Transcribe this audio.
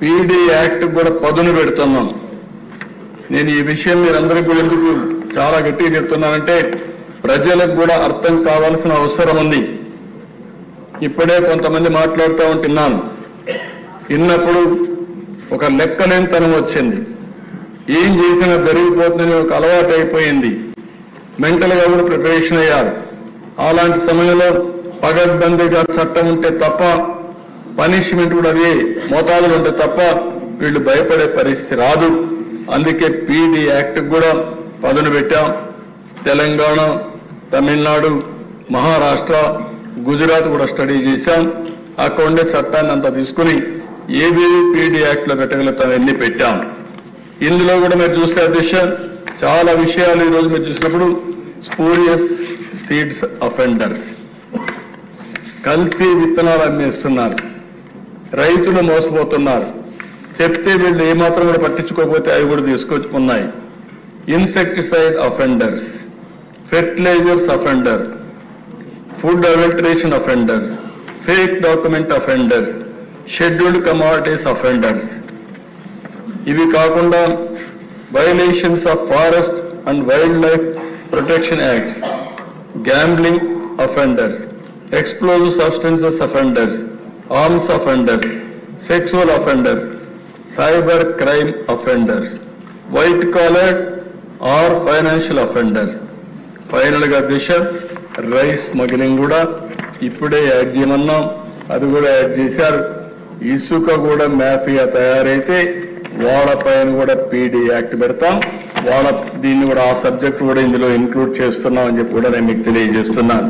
PD act కూడా పదును పెడుతున్నాం. నేను ఈ విషయం మీరందరికీ కూడా ఎందుకు చాలా గట్టిగా చెప్తున్నానంటే ప్రజలకు కూడా అర్థం కావాల్సిన అవసరం ఉంది. ఇప్పుడే కొంతమంది మాట్లాడుతూ ఉంటున్నాను. విన్నప్పుడు ఒక లెక్కలేనితనం వచ్చింది. ఏం చేసినా జరిగిపోతుందని ఒక అలవాటు అయిపోయింది. మెంటల్గా కూడా ప్రిపరేషన్ అయ్యారు. అలాంటి సమయంలో పగడ్బందీగా చట్టం ఉంటే తప్ప, పనిష్మెంట్ కూడా అదే మోతాదులు ఉంటే తప్ప వీళ్ళు భయపడే పరిస్థితి రాదు. అందుకే పీడీ యాక్ట్ కూడా పదును పెట్టాం. తెలంగాణ, తమిళనాడు, మహారాష్ట్ర, గుజరాత్ కూడా స్టడీ చేశాం. అక్కడ ఉండే చట్టాన్ని అంతా తీసుకుని ఏబీవీ పీడీ యాక్ట్ లో పెట్టగలుగుతాం ఎన్ని పెట్టాం. ఇందులో కూడా మీరు చూస్తే అధ్యక్ష చాలా విషయాలు ఈరోజు మీరు చూసినప్పుడు స్పూరియస్ సీడ్స్ అఫెండర్స్, కల్తీ విత్తనాలు అమ్మేస్తున్నారు, రైతులు మోసపోతున్నారు, చెప్తే వీళ్ళు ఏమాత్రం కూడా పట్టించుకోకపోతే అవి కూడా తీసుకొచ్చి ఉన్నాయి. Insecticide offenders, fertilisers offender, food adulteration offenders, fake document offenders, scheduled commodities offenders. ఇవి కాకుండా violations of forest and wildlife protection acts, gambling offenders, explosive substances offenders, arms offenders, sexual offenders, cyber crime offenders, white collar or financial offenders. Final గా దిశ rice smuggling కూడా ఇప్పుడే add చేయమన్నాం, అది కూడా add చేశారు. ఇసుక కూడా మాఫియా తయారైతే వాళ్ళపైన కూడా పీడీ యాక్ట్ పెడతాం. దీన్ని కూడా ఆ సబ్జెక్ట్ కూడా ఇందులో ఇంక్లూడ్ చేస్తున్నాం అని చెప్పి కూడా నేను మీకు తెలియజేస్తున్నాను.